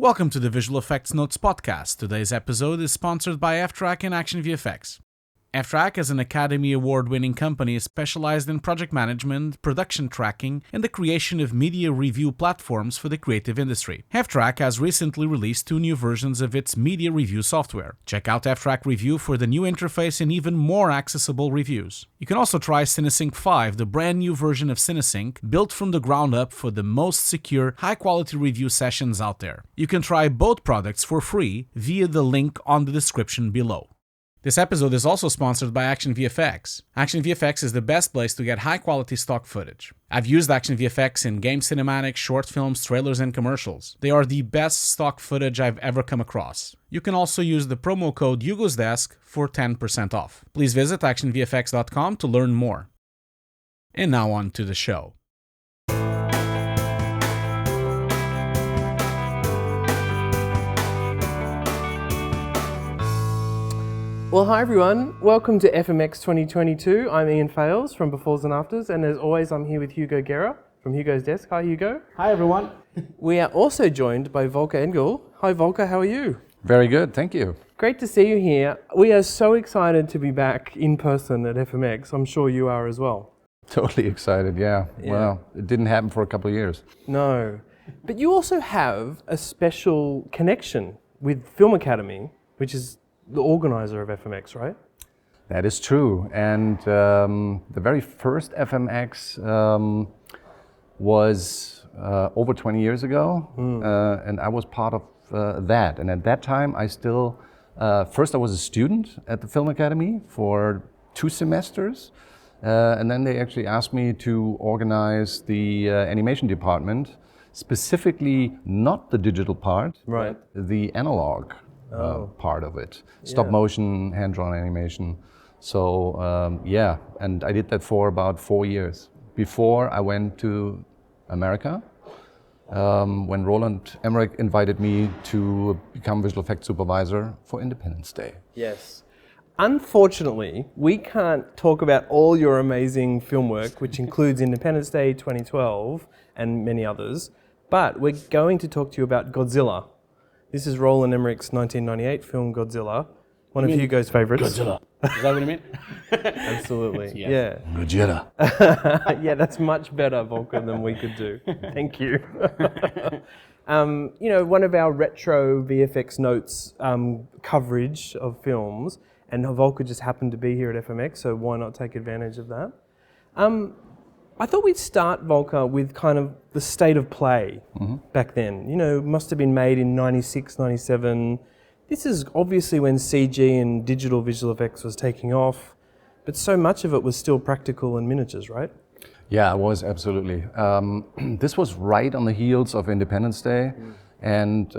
Welcome to the Visual Effects Notes podcast. Today's episode is sponsored by ftrack and Action VFX. ftrack is an Academy Award-winning company specialized in project management, production tracking, and the creation of media review platforms for the creative industry. ftrack has recently released 2 new versions of its media review software. Check out ftrack Review for the new interface and even more accessible reviews. You can also try cineSync 5, the brand new version of cineSync, built from the ground up for the most secure, high-quality review sessions out there. You can try both products for free via the link on the description below. This episode is also sponsored by Action VFX. Action VFX is the best place to get high-quality stock footage. I've used Action VFX in game cinematics, short films, trailers, and commercials. They are the best stock footage I've ever come across. You can also use the promo code Hugo'sDesk for 10% off. Please visit actionvfx.com to learn more. And now on to the show. Well, hi everyone. Welcome to FMX 2022. I'm Ian Fales from Befores and Afters, and as always, I'm here with Hugo Guerra from Hugo's Desk. Hi, Hugo. Hi, everyone. We are also joined by Volker Engel. Hi, Volker. How are you? Very good, thank you. Great to see you here. We are so excited to be back in person at FMX. I'm sure you are as well. Totally excited, yeah. Well, it didn't happen for a couple of years. No. But you also have a special connection with Film Academy, which is the organizer of FMX, right? That is true. And the very first FMX was over 20 years ago, and I was part of that. And at that time, I still, first I was a student at the Film Academy for 2 semesters, and then they actually asked me to organize the animation department, specifically not the digital part, Right. but the analog. Part of it. Stop motion, hand-drawn animation. So and I did that for about 4 years before I went to America, when Roland Emmerich invited me to become visual effects supervisor for Independence Day. Yes. Unfortunately, we can't talk about all your amazing film work, which includes Independence Day 2012 and many others, but we're going to talk to you about Godzilla. This is Roland Emmerich's 1998 film Godzilla, one of Hugo's favorites. Godzilla. Is that what you mean? Absolutely. Yes. Yeah. Godzilla. Yeah, that's much better, Volker, than we could do. Thank you. One of our retro VFX notes coverage of films, and Volker just happened to be here at FMX, so why not take advantage of that? I thought we'd start, Volker, with kind of the state of play back then. Must have been made in 96, 97. This is obviously when CG and digital visual effects was taking off, but so much of it was still practical and miniatures, right? Yeah, it was, absolutely. This was right on the heels of Independence Day, and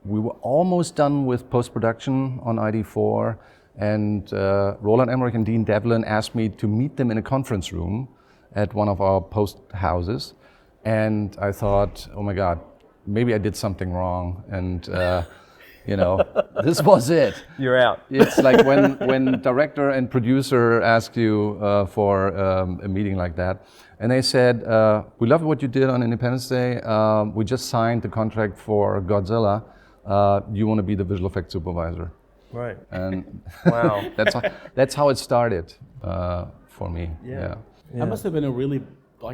we were almost done with post-production on ID4, and Roland Emmerich and Dean Devlin asked me to meet them in a conference room at one of our post houses, and I thought, oh my God, maybe I did something wrong, and this was it. You're out. It's like when director and producer ask you for a meeting like that, and they said, we love what you did on Independence Day, we just signed the contract for Godzilla, you want to be the visual effects supervisor. Right. And Wow. that's how it started for me. Yeah. That must have been a really,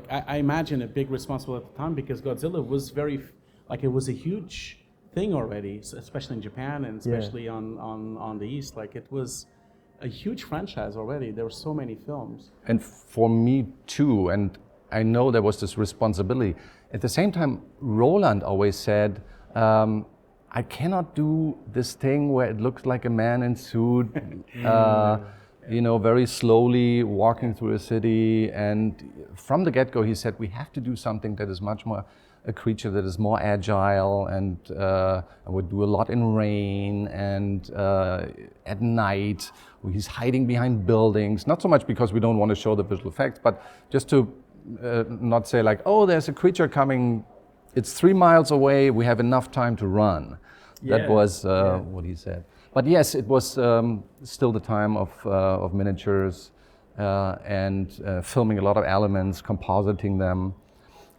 I imagine a big responsibility at the time, because Godzilla was it was a huge thing already, especially in Japan and especially on the East. It was a huge franchise already. There were so many films. And for me too, and I know there was this responsibility. At the same time, Roland always said, I cannot do this thing where it looks like a man in suit, very slowly walking through a city. And from the get-go, he said, we have to do something that is much more a creature that is more agile, and I would do a lot in rain and at night. He's hiding behind buildings, not so much because we don't want to show the visual effects, but just to not say there's a creature coming, it's 3 miles away, we have enough time to run. Yeah. That was what he said. But yes, it was still the time of miniatures and filming a lot of elements, compositing them.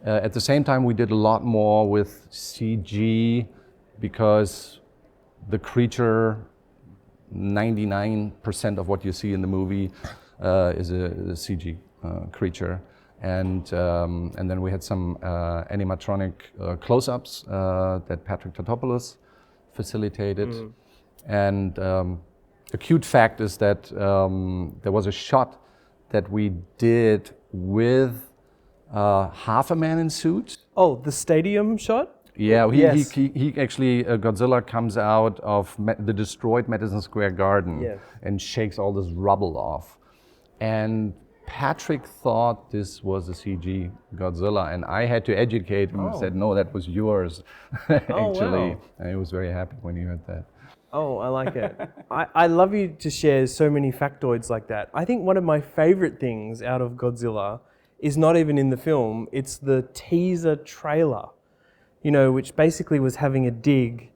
At the same time, we did a lot more with CG because the creature, 99% of what you see in the movie is a CG creature. And then we had some animatronic close-ups that Patrick Tatopoulos facilitated. And a cute fact is that there was a shot that we did with half a man in suit. Oh, the stadium shot? Yeah, Yes. he actually, Godzilla comes out of the destroyed Madison Square Garden and shakes all this rubble off. And Patrick thought this was a CG Godzilla, and I had to educate him and said, no, that was yours, actually. Wow. And he was very happy when he heard that. Oh, I like it. I love you to share so many factoids like that. I think one of my favorite things out of Godzilla is not even in the film, it's the teaser trailer, you know, which basically was having a dig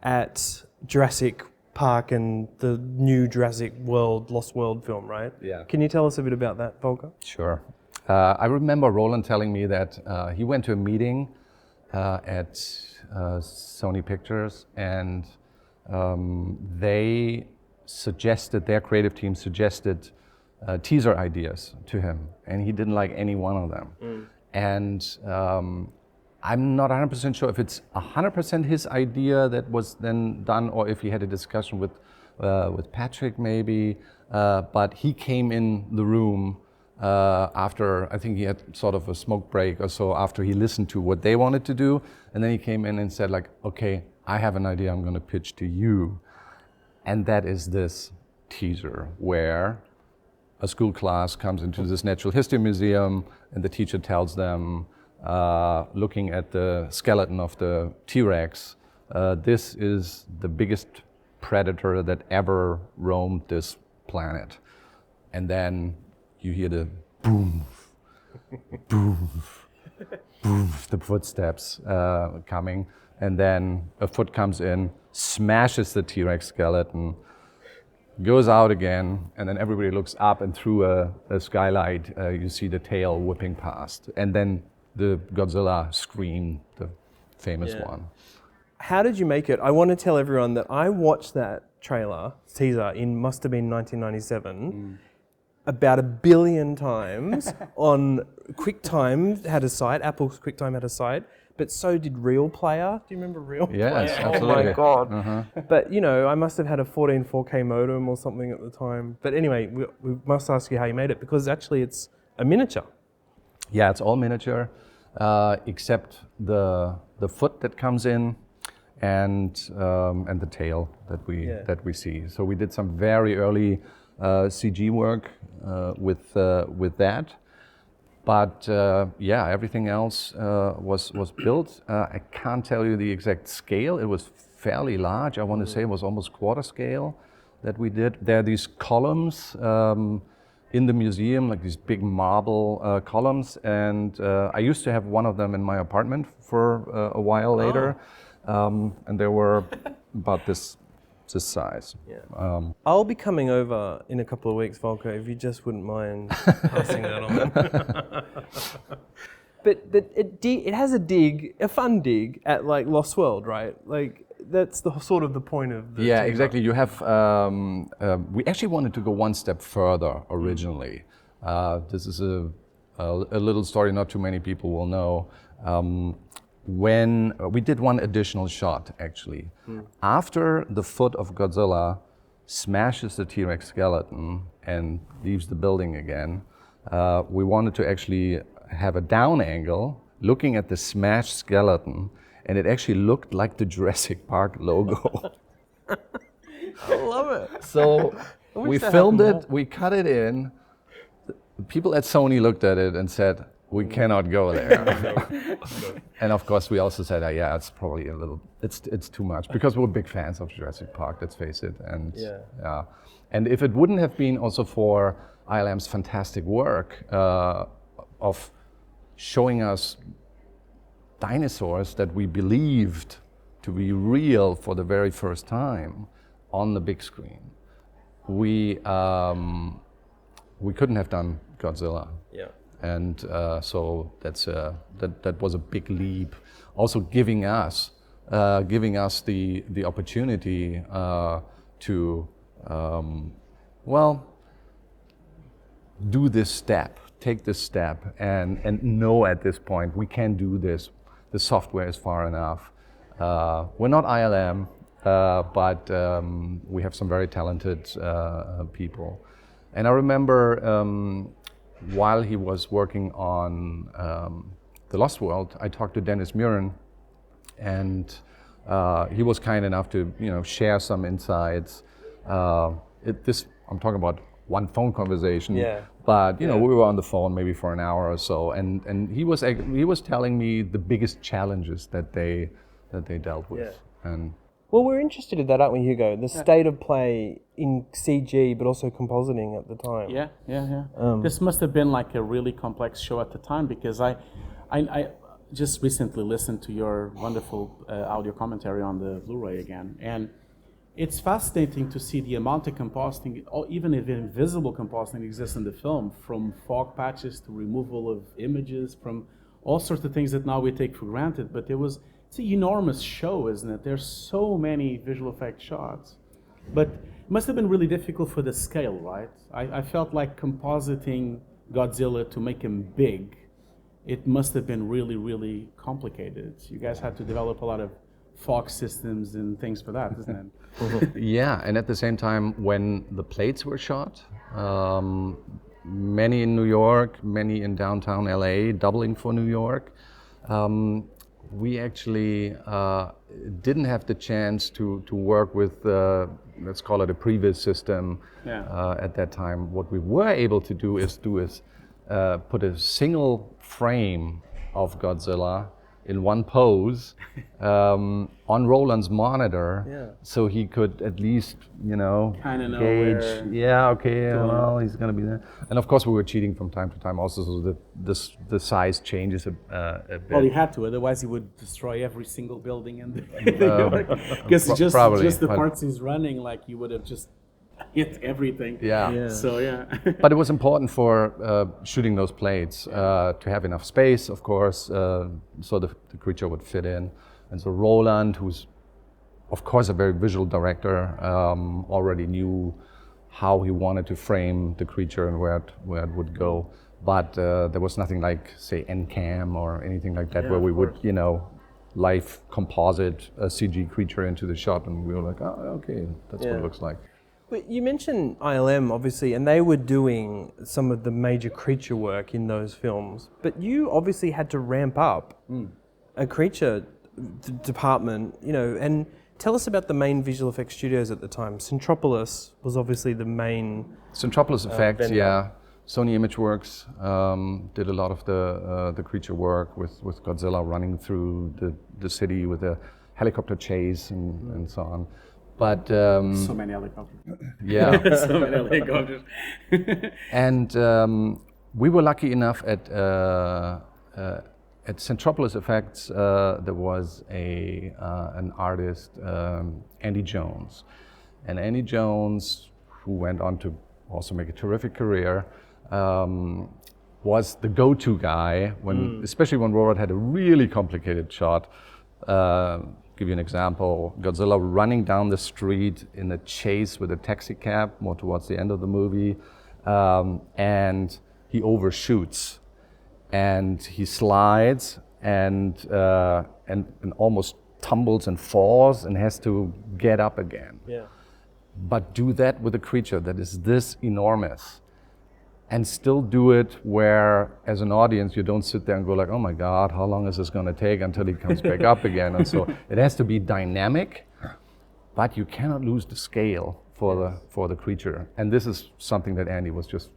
at Jurassic Park and the new Jurassic World, Lost World film, right? Yeah. Can you tell us a bit about that, Volker? Sure. I remember Roland telling me that he went to a meeting at Sony Pictures, and their creative team suggested teaser ideas to him, and he didn't like any one of them. And I'm not 100% sure if it's 100% his idea that was then done, or if he had a discussion with Patrick maybe. But he came in the room after, I think he had sort of a smoke break or so, after he listened to what they wanted to do, and then he came in and said like, okay, I have an idea I'm going to pitch to you. And that is this teaser where a school class comes into this natural history museum and the teacher tells them, looking at the skeleton of the T-Rex, this is the biggest predator that ever roamed this planet. And then you hear the boom, boom, boom, the footsteps coming. And then a foot comes in, smashes the T-Rex skeleton, goes out again, and then everybody looks up, and through a skylight you see the tail whipping past. And then the Godzilla scream, the famous one. How did you make it? I want to tell everyone that I watched that trailer, teaser, must have been 1997, about 1 billion times on QuickTime had a site, Apple's QuickTime had a site, but so did Real Player. Do you remember Real Player? Yes, absolutely. Oh my God. But you know, I must have had a 14 4K modem or something at the time. But anyway, we must ask you how you made it, because actually it's a miniature. Yeah, it's all miniature, except the foot that comes in and the tail that we see. So we did some very early CG work with that. But everything else was built. I can't tell you the exact scale. It was fairly large. I want to say it was almost quarter scale that we did. There are these columns in the museum, like these big marble columns. And I used to have one of them in my apartment for a while later. And they were about this size. Yeah. I'll be coming over in a couple of weeks, Volker, if you just wouldn't mind passing that on. But it has a fun dig at like Lost World, right? Like that's the sort of the point of the teaser. Exactly. You have. We actually wanted to go one step further originally. This is a little story not too many people will know. When we did one additional shot, actually. After the foot of Godzilla smashes the T-Rex skeleton and leaves the building again, we wanted to actually have a down angle looking at the smashed skeleton, and it actually looked like the Jurassic Park logo. I love it. So we filmed it, we cut it in. The people at Sony looked at it and said, we cannot go there. And of course we also said, it's probably a little, it's too much, because we're big fans of Jurassic Park, let's face it. And and if it wouldn't have been also for ILM's fantastic work of showing us dinosaurs that we believed to be real for the very first time on the big screen, we couldn't have done Godzilla. Yeah. And so that was a big leap, also giving us giving us the opportunity to, well, do this step, take this step, and know at this point we can do this. The software is far enough. We're not ILM, but we have some very talented people. And I remember while he was working on The Lost World, I talked to Dennis Muren, and he was kind enough to share some insights. I'm talking about one phone conversation, but we were on the phone maybe for an hour or so, and he was telling me the biggest challenges that they dealt with. And well, we're interested in that, aren't we, Hugo? The state of play in CG, but also compositing at the time. This must have been like a really complex show at the time, because I just recently listened to your wonderful audio commentary on the Blu-ray again, and it's fascinating to see the amount of compositing, or even if invisible compositing exists in the film, from fog patches to removal of images, from all sorts of things that now we take for granted. But it's an enormous show, isn't it? There's so many visual effects shots. But it must have been really difficult for the scale, right? I felt like compositing Godzilla to make him big, it must have been really, really complicated. You guys had to develop a lot of fog systems and things for that, isn't it? Yeah, and at the same time, when the plates were shot, many in New York, many in downtown LA, doubling for New York, we actually didn't have the chance to work with, let's call it a previs system at that time. What we were able to do is put a single frame of Godzilla in one pose on Roland's monitor, so he could at least, kind of know gauge. where Well, he's going to be there. And of course, we were cheating from time to time, also, so that the size changes a bit. Well, he had to, otherwise he would destroy every single building in the because just the parts he's running, like you would have just hit everything. So But it was important for shooting those plates to have enough space, of course, so the creature would fit in. And so Roland, who's of course a very visual director, already knew how he wanted to frame the creature and where it would go. But there was nothing like, say, NCAM or anything like that, where we would, live composite a CG creature into the shot, and we were like, oh, okay, that's what it looks like. But you mentioned ILM, obviously, and they were doing some of the major creature work in those films. But you obviously had to ramp up a creature department, and tell us about the main visual effects studios at the time. Centropolis was obviously the main... Centropolis Effects, Sony Imageworks did a lot of the creature work with Godzilla running through the city with a helicopter chase and so on. But so many helicopters. So many helicopters. And we were lucky enough at Centropolis Effects. There was an artist, Andy Jones, and Andy Jones, who went on to also make a terrific career, was the go-to guy especially when Robert had a really complicated shot. Give you an example, Godzilla running down the street in a chase with a taxi cab, more towards the end of the movie, and he overshoots, and he slides and almost tumbles and falls and has to get up again. But do that with a creature that is this enormous, and still do it where, as an audience, you don't sit there and go like, oh my God, how long is this going to take until he comes back up again? And so it has to be dynamic, but you cannot lose the scale for the creature. And this is something that Andy was just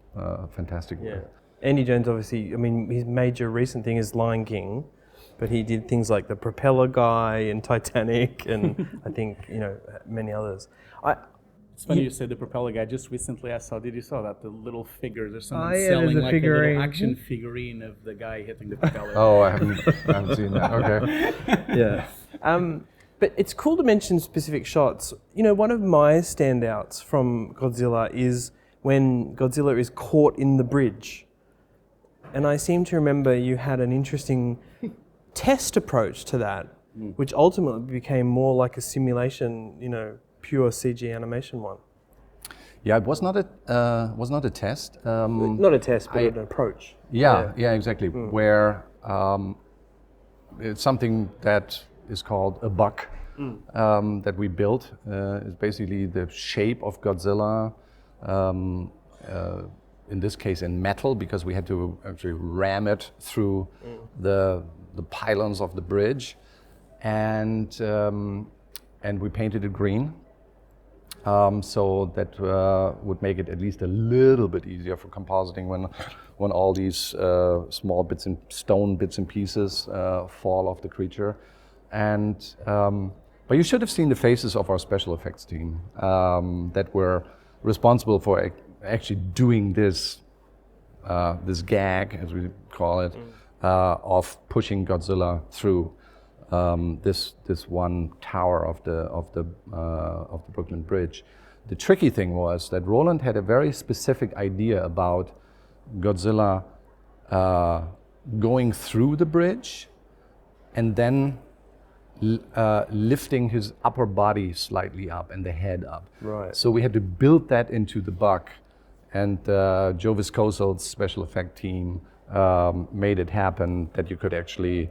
fantastic with. Andy Jones, obviously, his major recent thing is Lion King, but he did things like The Propeller Guy and Titanic, and I think, many others. It's funny you said The Propeller Guy. Just recently I saw, did you saw that? The little figure, there's someone there's selling a like figurine. a little action figurine of the guy hitting the propeller. Oh, I haven't seen that, okay. But it's cool to mention specific shots. One of my standouts from Godzilla is when Godzilla is caught in the bridge. And I seem to remember you had an interesting test approach to that. which ultimately became more like a simulation, pure CG animation one. Yeah, it was not a test. Not a test, but an approach. Yeah, exactly. Where it's something that is called a bug that we built. It's basically the shape of Godzilla, in this case in metal, because we had to actually ram it through the pylons of the bridge, and we painted it green. So that would make it at least a little bit easier for compositing when all these small stone bits and pieces fall off the creature. And but you should have seen the faces of our special effects team that were responsible for actually doing this gag, as we call it, of pushing Godzilla through this one tower of the Brooklyn Bridge. The tricky thing was that Roland had a very specific idea about Godzilla going through the bridge and then lifting his upper body slightly up and the head up. Right. So we had to build that into the bug, and Joe Viscoso's special effect team made it happen that you could actually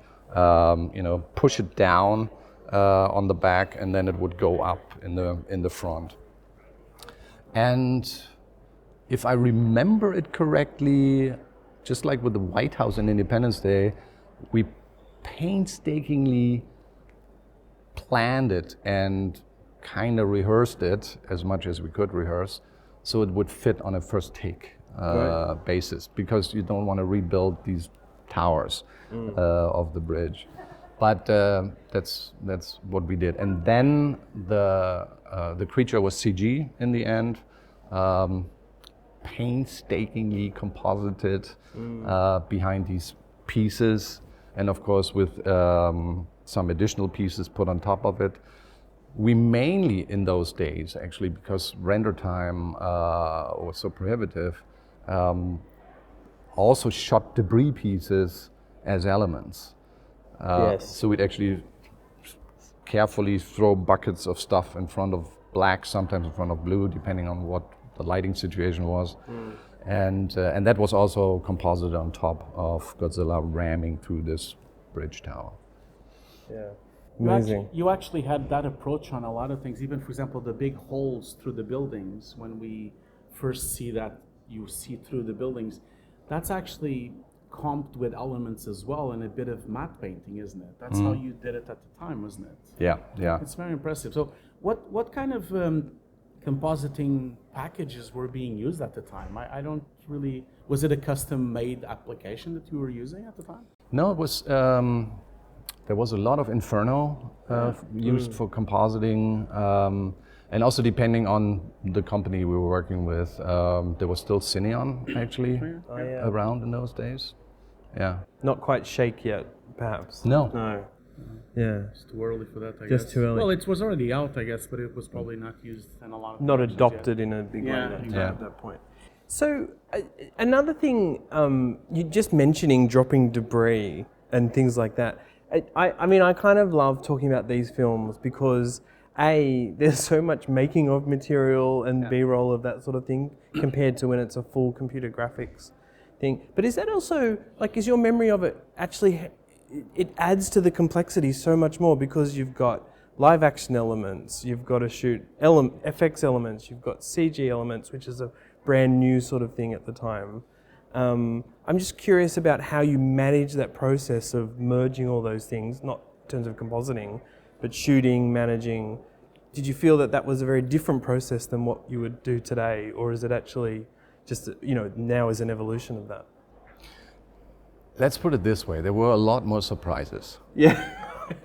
push it down on the back, and then it would go up in the front. And if I remember it correctly, just like with the White House in Independence Day, we painstakingly planned it and kind of rehearsed it as much as we could rehearse, so it would fit on a first take basis, because you don't want to rebuild these towers of the bridge. But that's what we did. And then the creature was CG in the end, painstakingly composited behind these pieces, and of course with some additional pieces put on top of it. We mainly in those days, actually, because render time was so prohibitive, also shot debris pieces as elements. Yes. So we'd actually carefully throw buckets of stuff in front of black, sometimes in front of blue, depending on what the lighting situation was. And that was also composited on top of Godzilla ramming through this bridge tower. Yeah. Amazing. You actually had that approach on a lot of things, even for example the big holes through the buildings. When we first see that you see through the buildings, that's actually comped with elements as well, and a bit of matte painting, isn't it? That's how you did it at the time, wasn't it? Yeah. It's very impressive. So what kind of compositing packages were being used at the time? I don't really... Was it a custom-made application that you were using at the time? No, it was... there was a lot of Inferno used for compositing, and also depending on the company we were working with, there was still Cineon actually around in those days. Yeah. Not quite Shake yet, perhaps. No. Yeah. It's too early for that, I guess. Just too early. Well, it was already out, I guess, but it was probably not used in a lot of... Not adopted in a big way at that point. So another thing, you just mentioning dropping debris and things like that. I mean, I kind of love talking about these films because there's so much making of material and B-roll of that sort of thing compared to when it's a full computer graphics thing. But is that also, like, is your memory of it actually, it adds to the complexity so much more because you've got live action elements, you've got to shoot FX elements, you've got CG elements, which is a brand new sort of thing at the time. I'm just curious about how you manage that process of merging all those things, not in terms of compositing, but shooting, managing. Did you feel that was a very different process than what you would do today, or is it actually just, now is an evolution of that? Let's put it this way, there were a lot more surprises. Yeah,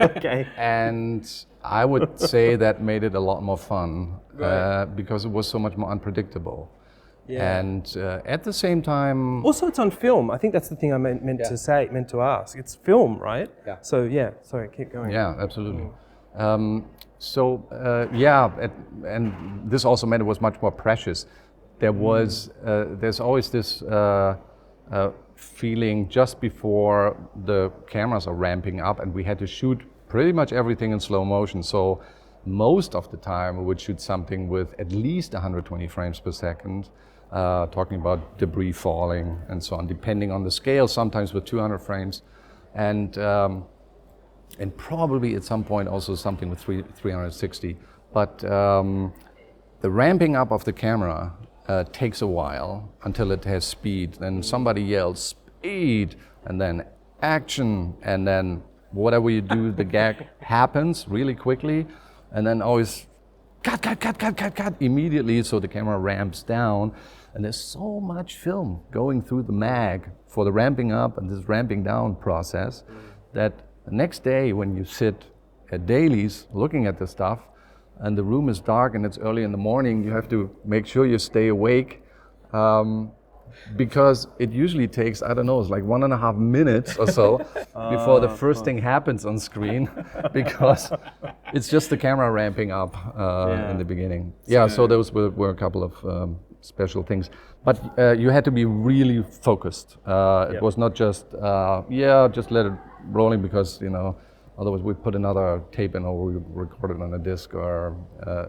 okay. And I would say that made it a lot more fun, because it was so much more unpredictable. Yeah. And at the same time... Also, it's on film. I think that's the thing I meant to ask. It's film, right? Yeah. So, sorry, keep going. Yeah, absolutely. And this also meant it was much more precious. There's always this feeling just before the cameras are ramping up and we had to shoot pretty much everything in slow motion. So most of the time we would shoot something with at least 120 frames per second, talking about debris falling and so on, depending on the scale, sometimes with 200 frames. And probably at some point also something with 360. But the ramping up of the camera takes a while until it has speed. Then somebody yells speed, and then action, and then whatever you do, the gag happens really quickly, and then always cut immediately, so the camera ramps down. And there's so much film going through the mag for the ramping up and this ramping down process that the next day when you sit at dailies looking at the stuff and the room is dark and it's early in the morning, you have to make sure you stay awake, because it usually takes, I don't know, it's like 1.5 minutes or so before the first thing happens on screen, because it's just the camera ramping up in the begining. So those were a couple of special things. But you had to be really focused. It was not just, just let it rolling because, otherwise we put another tape in or we record it on a disc or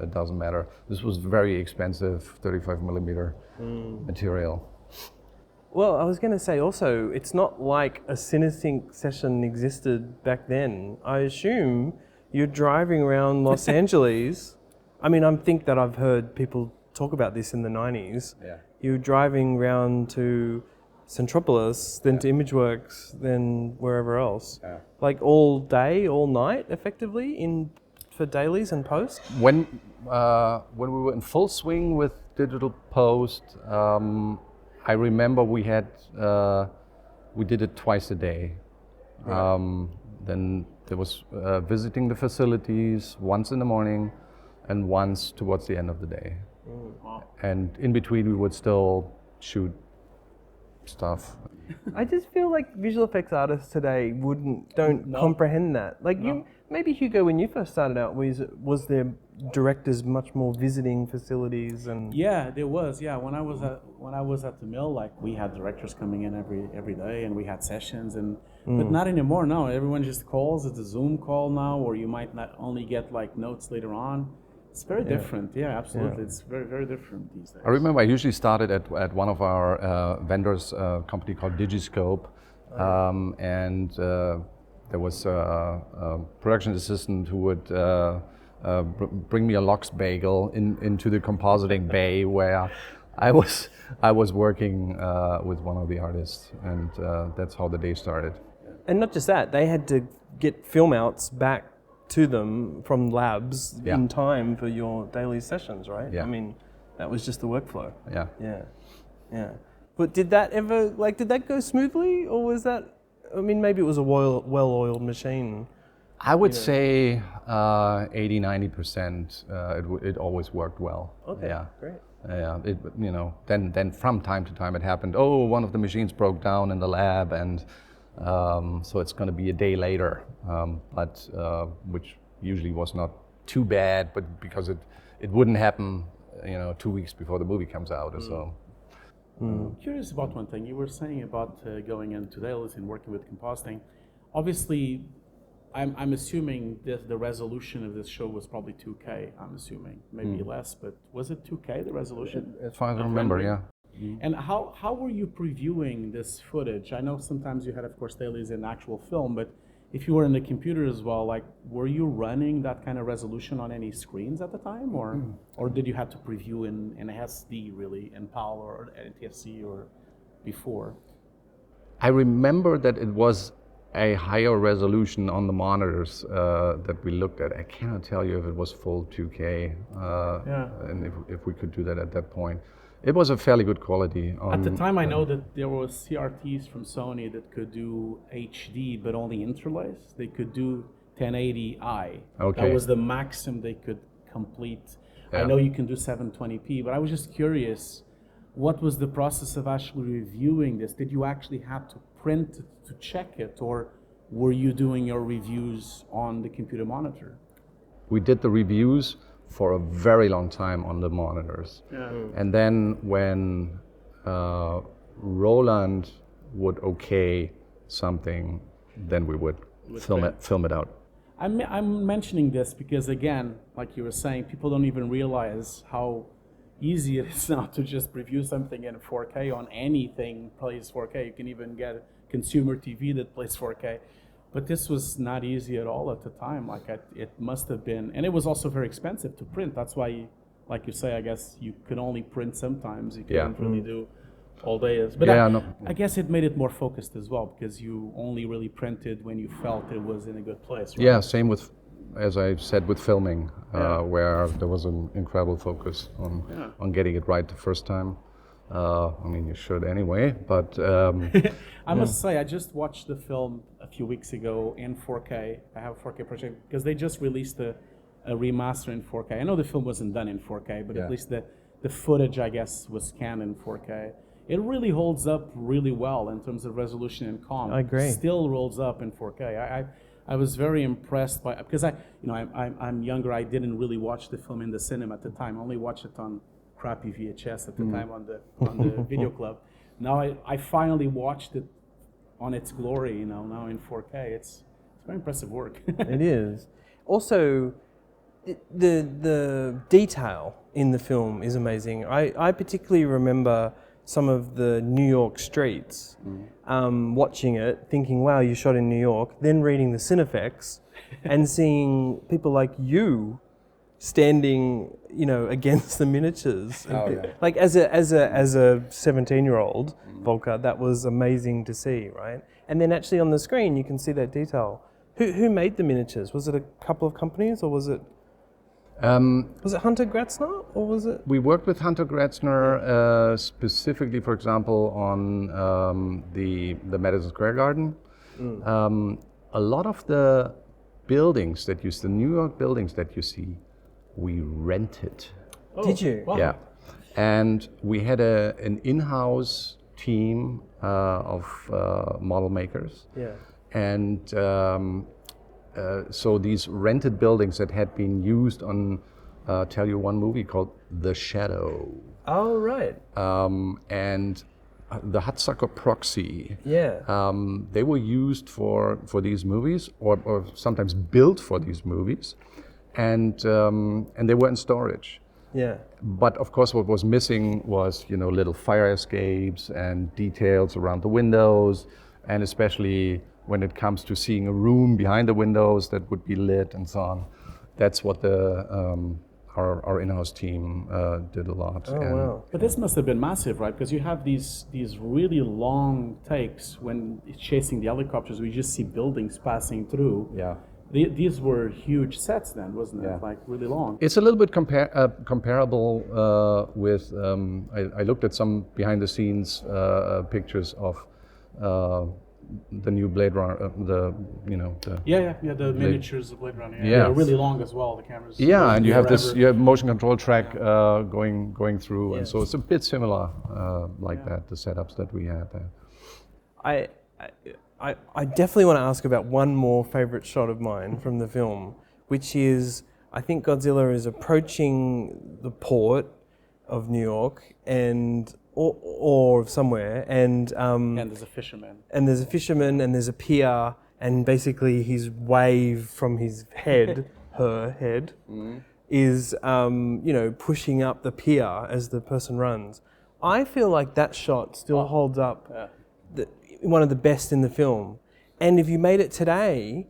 it doesn't matter. This was very expensive 35 millimeter material. Well, I was going to say also, it's not like a cineSync session existed back then. I assume you're driving around Los Angeles. I mean, I think that I've heard people talk about this in the 90s. Yeah. You're driving around to Centropolis, then to ImageWorks, then wherever else. Yeah. Like all day, all night, effectively, for dailies and post? When we were in full swing with digital post, I remember we did it twice a day. Right. Then there was visiting the facilities once in the morning and once towards the end of the day. Wow. And in between we would still shoot stuff. I just feel like visual effects artists today don't comprehend that. Like maybe Hugo, when you first started out, was there directors much more visiting facilities and? Yeah, there was. Yeah, when I was at the mill, like we had directors coming in every day, and we had sessions, but not anymore. No, everyone just calls. It's a Zoom call now, or you might not only get like notes later on. It's very different. Yeah, absolutely. Yeah. It's very, very different these days. I remember I usually started at one of our vendors, a company called Digiscope, and there was a production assistant who would bring me a lox bagel into the compositing bay where I was working with one of the artists, and that's how the day started. And not just that, they had to get film outs back to them from labs in time for your daily sessions, right? Yeah. I mean, that was just the workflow. Yeah. Yeah. But did that go smoothly, or was that? I mean, maybe it was a well-oiled machine. I would say 80-90%. It always worked well. Okay. Yeah. Great. Yeah. Then from time to time it happened. Oh, one of the machines broke down in the lab, and so it's going to be a day later, but which usually was not too bad, but because it wouldn't happen, 2 weeks before the movie comes out or so. I'm curious about one thing. You were saying about going into dailies and working with compositing. Obviously, I'm assuming that the resolution of this show was probably 2K. I'm assuming maybe less, but was it 2K the resolution? As far as I remember, yeah. And how were you previewing this footage? I know sometimes you had, of course, dailies in actual film, but if you were in the computer as well, like, were you running that kind of resolution on any screens at the time, or did you have to preview in SD really, in PAL or NTSC or before? I remember that it was a higher resolution on the monitors that we looked at. I cannot tell you if it was full 2K, and if we could do that at that point. It was a fairly good quality. At the time, I know that there was CRTs from Sony that could do HD, but only interlace. They could do 1080i. Okay. That was the maximum they could complete. Yeah. I know you can do 720p, but I was just curious, what was the process of actually reviewing this? Did you actually have to print to check it, or were you doing your reviews on the computer monitor? We did the reviews for a very long time on the monitors. Yeah. And then when Roland would okay something, then we would film it out. I'm mentioning this because, again, like you were saying, people don't even realize how easy it is now to just preview something in 4K on anything plays 4K. You can even get a consumer TV that plays 4K. But this was not easy at all at the time. It must have been, and it was also very expensive to print. That's why, like you say, I guess you could only print sometimes. You couldn't really do all day. But I guess it made it more focused as well, because you only really printed when you felt it was in a good place. Right? Yeah, same with, as I said, with filming, where there was an incredible focus on getting it right the first time. I mean, you should anyway, but... I must say, I just watched the film a few weeks ago in 4K. I have a 4K project, because they just released a remaster in 4K. I know the film wasn't done in 4K, but at least the footage, I guess, was scanned in 4K. It really holds up really well in terms of resolution and comp. I agree. Still rolls up in 4K. I was very impressed by, because I'm younger. I didn't really watch the film in the cinema at the time. I only watched it on crappy VHS at the time on the video club. Now I finally watched it on its glory. Now in 4K. It's very impressive work. It is. Also, the detail in the film is amazing. I particularly remember some of the New York streets, watching it, thinking, wow, you shot in New York, then reading the cineFX and seeing people like you standing, against the miniatures. Like as a 17-year-old, Volker, that was amazing to see, right? And then actually on the screen, you can see that detail. Who made the miniatures? Was it a couple of companies, or was it? Was it Hunter Gratzner, or was it? We worked with Hunter Gratzner specifically, for example, on the Madison Square Garden. A lot of the buildings that the New York buildings that you see, we rented. Oh, did you? Wow. Yeah, and we had an in-house team of model makers. Yeah. And so these rented buildings that had been used on, tell you one movie called The Shadow. Oh, right. And the Hudsucker Proxy. Yeah. They were used for these movies, or sometimes built for these movies, and they were in storage. Yeah. But of course, what was missing was little fire escapes and details around the windows, and especially when it comes to seeing a room behind the windows that would be lit and so on. That's what our in-house team did a lot. Oh, wow. But this must have been massive, right? Because you have these really long takes when it's chasing the helicopters. We just see buildings passing through. Yeah. These were huge sets then, wasn't it? Yeah. Like really long. It's a little bit comparable with, I looked at some behind-the-scenes pictures of the new Blade Runner, the miniatures of Blade Runner. Yeah. They're really long as well. The cameras. Yeah, and you have forever. you have motion control track going through, and so it's a bit similar that, the setups that we had there. I definitely want to ask about one more favorite shot of mine from the film, which is, I think Godzilla is approaching the port of New York or somewhere, and there's a fisherman. And there's a fisherman, and there's a pier, and basically his wave from his head, her head, is pushing up the pier as the person runs. I feel like that shot still holds up, one of the best in the film. And if you made it today,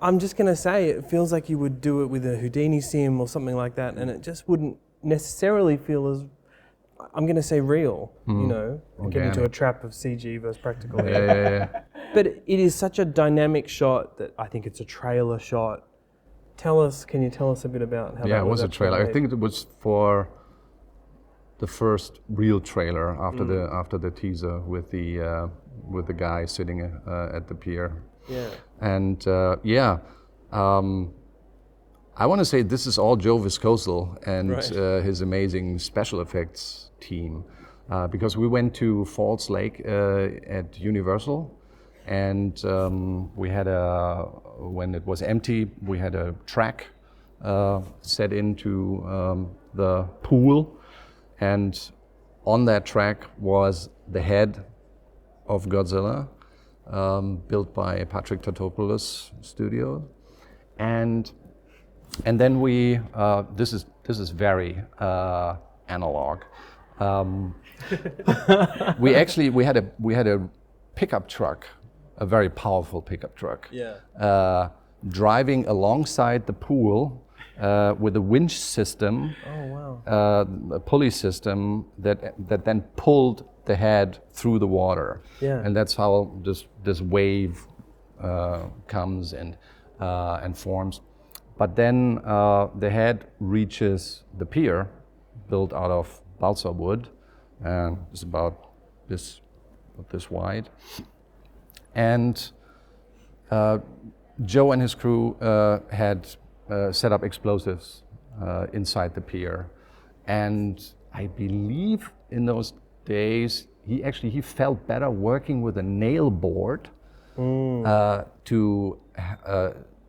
I'm just going to say it feels like you would do it with a Houdini sim or something like that, and it just wouldn't necessarily feel as, I'm going to say, real, get into a trap of CG versus practical. Yeah. But it is such a dynamic shot that I think it's a trailer shot. Can you tell us a bit about how that was? Yeah, it was a trailer. I think it was for the first real trailer after the teaser with the guy sitting at the pier. Yeah. And I want to say this is all Joe Viscoso and his amazing special effects team, because we went to Falls Lake at Universal, and we had when it was empty, we had a track set into the pool, and on that track was the head of Godzilla, built by Patrick Tatopoulos Studio. and then we this is very analog. We had a pickup truck, a very powerful pickup truck, driving alongside the pool with a winch system, a pulley system that then pulled the head through the water, and that's how this wave comes and forms. But then the head reaches the pier, built out of balsa wood, and it's about this wide. And Joe and his crew had set up explosives inside the pier, and I believe in those days he felt better working with a nail board to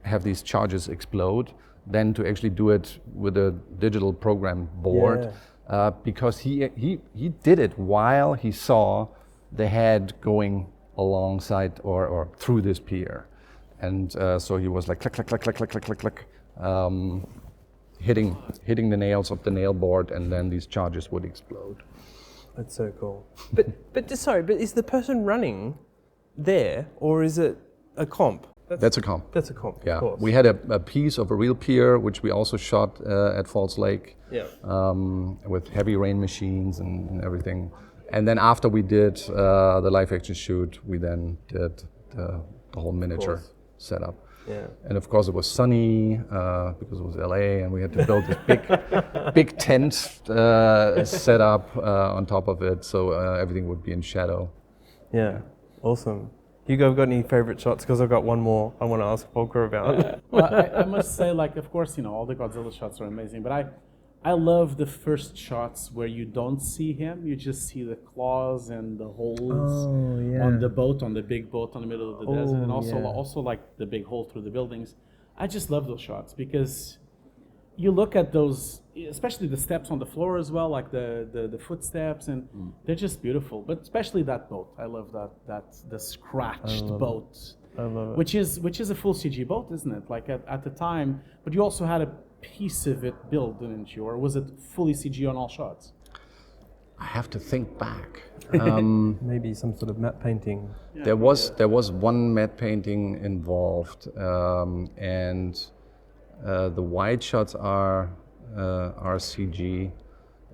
have these charges explode than to actually do it with a digital program board, because he did it while he saw the head going alongside or through this pier, and so he was like click click click click click click click click, hitting the nails of the nail board, and then these charges would explode. That's so cool. But is the person running there, or is it a comp? That's a comp. That's a comp, yeah. Of course. We had a piece of a real pier, which we also shot at Falls Lake, with heavy rain machines and everything. And then after we did the live action shoot, we then did the whole miniature setup. Yeah. And of course it was sunny because it was LA, and we had to build this big tent set up on top of it, so everything would be in shadow. Yeah, awesome. Hugo, have got any favorite shots? Because I've got one more I want to ask Volker about. Well, I must say, like, of course, all the Godzilla shots are amazing, but I love the first shots where you don't see him, you just see the claws and the holes on the boat, on the big boat on the middle of the desert, and also like the big hole through the buildings. I just love those shots because you look at those, especially the steps on the floor as well, like the footsteps, and they're just beautiful. But especially that boat, I love the scratched boat, I love it. which is a full CG boat, isn't it? Like at the time, but you also had a piece of it built, didn't you? Or was it fully CG on all shots? I have to think back. Maybe some sort of matte painting. Yeah, there was one matte painting involved, and the wide shots are CG,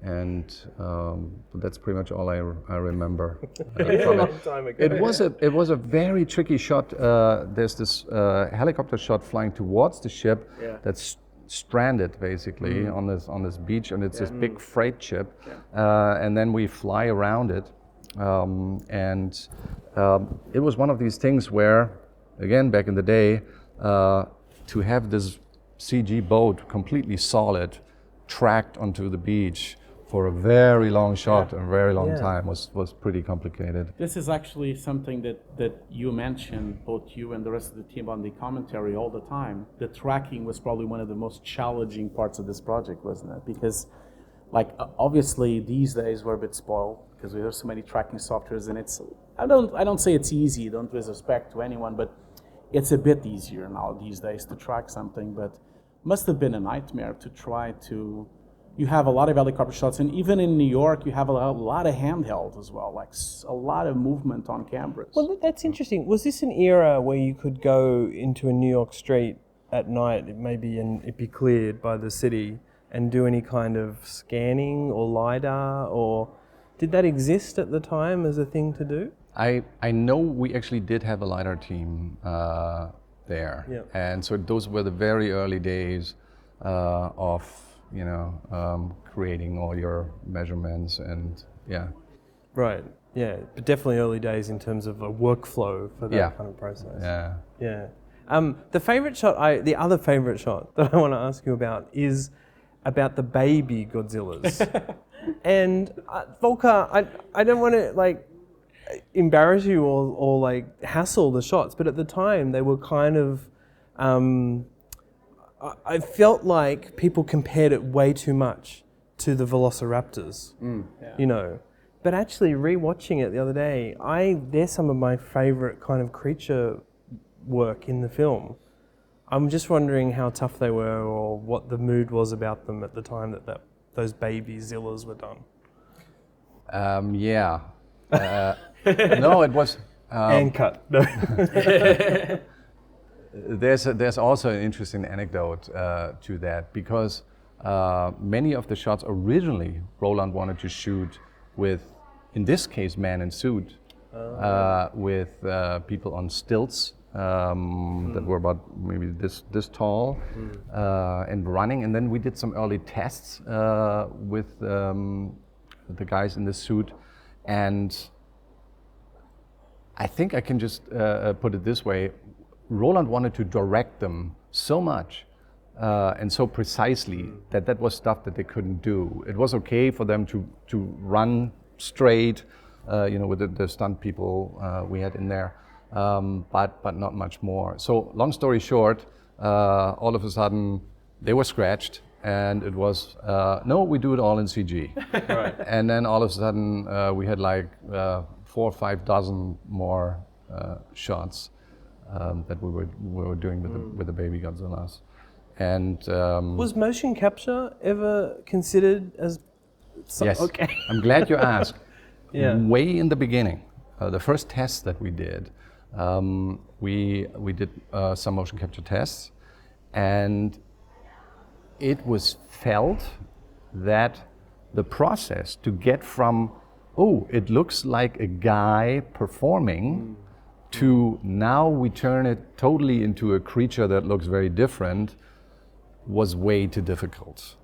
and but that's pretty much all I remember. A long time ago. It was a very tricky shot. There's this helicopter shot flying towards the ship that's stranded basically on this beach, and it's this big freight ship, and then we fly around it, and it was one of these things where, again, back in the day, to have this CG boat completely solid tracked onto the beach for a very long shot and a very long time was pretty complicated. This is actually something that you mentioned, both you and the rest of the team, on the commentary all the time. The tracking was probably one of the most challenging parts of this project, wasn't it? Because, like, obviously these days we're a bit spoiled because there's so many tracking softwares, and it's I don't say it's easy, don't disrespect to anyone, but it's a bit easier now these days to track something. But must have been a nightmare to try to. You have a lot of helicopter shots, and even in New York, you have a lot of handheld as well, like a lot of movement on cameras. Well, that's interesting. Was this an era where you could go into a New York street at night, maybe, and it'd be cleared by the city, and do any kind of scanning or LiDAR, or did that exist at the time as a thing to do? I know we actually did have a LiDAR team there, and so those were the very early days of creating all your measurements, and Right, but definitely early days in terms of a workflow for that kind of process. The other favorite shot that I want to ask you about is about the baby Godzillas. And Volker, I don't want to embarrass you or hassle the shots, but at the time they were kind of I felt like people compared it way too much to the Velociraptors, But actually, re-watching it the other day, they're some of my favorite kind of creature work in the film. I'm just wondering how tough they were, or what the mood was about them at the time that those baby Zillas were done. Yeah. No, it was. And cut. No. There's also an interesting anecdote to that, because many of the shots originally Roland wanted to shoot with, in this case, man in suit, with people on stilts that were about maybe this tall and running. And then we did some early tests with the guys in the suit, and I think I can just put it this way. Roland wanted to direct them so much and so precisely that was stuff that they couldn't do. It was okay for them to run straight, with the stunt people we had in there, but not much more. So long story short, all of a sudden they were scratched, and it was, no, we do it all in CG. Right. And then all of a sudden we had like 4 or 5 dozen more shots that we were doing with the baby Godzillas. And was motion capture ever considered as yes. Okay. I'm glad you asked. Yeah. Way in the beginning, the first tests that we did, we did some motion capture tests, and it was felt that the process to get from, oh, it looks like a guy performing, to now we turn it totally into a creature that looks very different, was way too difficult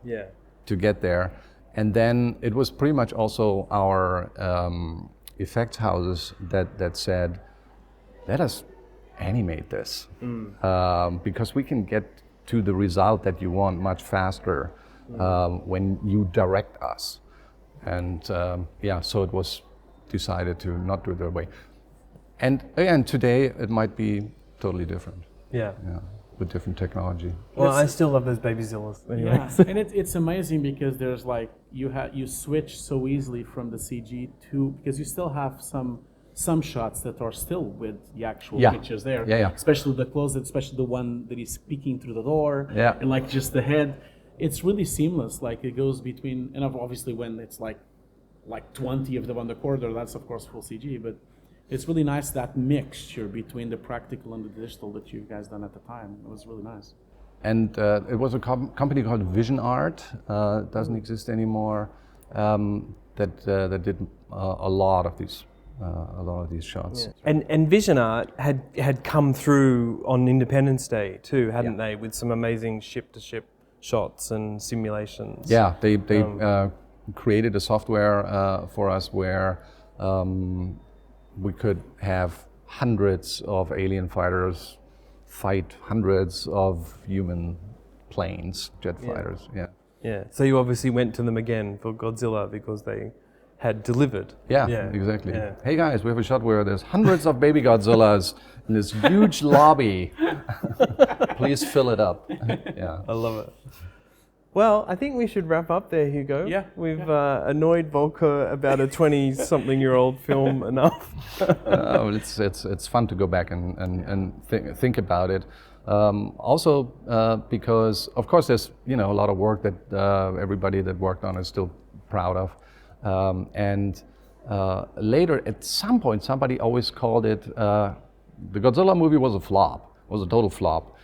to get there. And then it was pretty much also our effects houses that said, let us animate this, because we can get to the result that you want much faster when you direct us. And so it was decided to not do it that way. And again, today it might be totally different. Yeah, with different technology. Well, I still love those baby Zillas. Anyway. Yeah, and it's amazing because there's like you switch so easily from the CG to, because you still have some shots that are still with the actual pictures there. Yeah. Especially the close-up, especially the one that is peeking through the door. Yeah. And like just the head, it's really seamless. Like it goes between, and obviously when it's like 20 of them on the corridor, that's of course full CG, but it's really nice, that mixture between the practical and the digital that you guys done at the time. It was really nice. And it was a company called Vision Art, doesn't exist anymore, that did a lot of these shots. Yeah. And Vision Art had come through on Independence Day too, hadn't they, with some amazing ship-to-ship shots and simulations. Yeah, they created a software for us where we could have hundreds of alien fighters fight hundreds of human planes, jet fighters. Yeah. So you obviously went to them again for Godzilla because they had delivered. Yeah, exactly. Yeah. Hey guys, we have a shot where there's hundreds of baby Godzillas in this huge lobby. Please fill it up. Yeah. I love it. Well, I think we should wrap up there, Hugo. Yeah. We've annoyed Volker about a 20-something-year-old film enough. It's fun to go back and think about it. Also, because of course there's a lot of work that everybody that worked on is still proud of. And later, at some point, somebody always called it the Godzilla movie was a flop, was a total flop,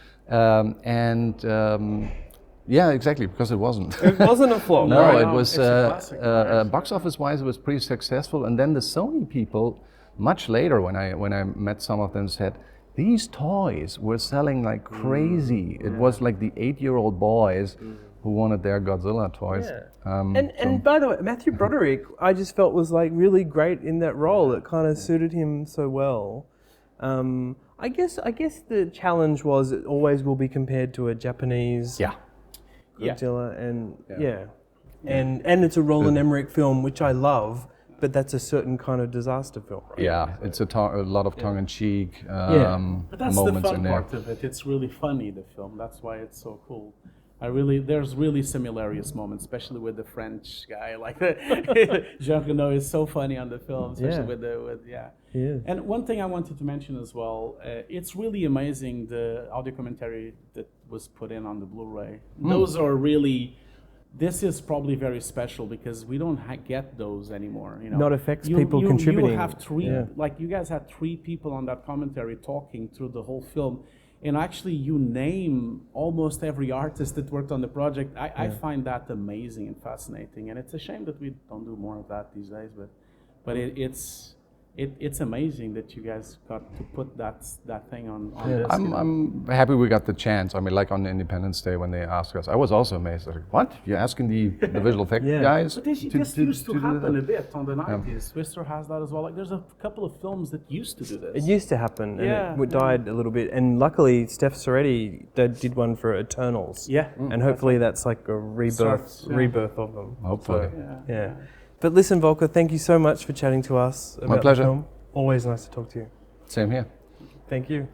yeah, exactly, because it wasn't. It wasn't a flop. No, right? it was box office-wise, it was pretty successful. And then the Sony people, much later, when I met some of them, said these toys were selling like crazy. It was like the 8-year-old boys who wanted their Godzilla toys. Yeah. And by the way, Matthew Broderick, I just felt was like really great in that role. It kind of suited him so well. I guess the challenge was it always will be compared to a Japanese. Godzilla, and it's a Roland Emmerich film, which I love, but that's a certain kind of disaster film, right? Yeah, it's a lot of tongue-in-cheek but that's moments the fun in there. part of it. It's really funny, the film. That's why it's so cool. There's really similarious moments, especially with the French guy. Like Jean Reno is so funny on the film, especially He is. And one thing I wanted to mention as well, it's really amazing the audio commentary that was put in on the Blu-ray. Those are really. This is probably very special because we don't get those anymore. You know, Not effects people contributing. You have like you guys had 3 people on that commentary talking through the whole film, and actually you name almost every artist that worked on the project. I find that amazing and fascinating, and it's a shame that we don't do more of that these days. But it's amazing that you guys got to put that thing on. I'm happy we got the chance. I mean, like on Independence Day when they asked us, I was also amazed. I was like, what? You're asking the visual effect guys? But this used to happen a bit on the 90s. Twister has that as well. Like, there's a couple of films that used to do this. It used to happen, and it died a little bit. And luckily, Steph Soretti did one for Eternals. Yeah. And hopefully that's like a rebirth of them. Hopefully. So, yeah. But listen, Volker, thank you so much for chatting to us about My pleasure. the film. Always nice to talk to you. Same here. Thank you.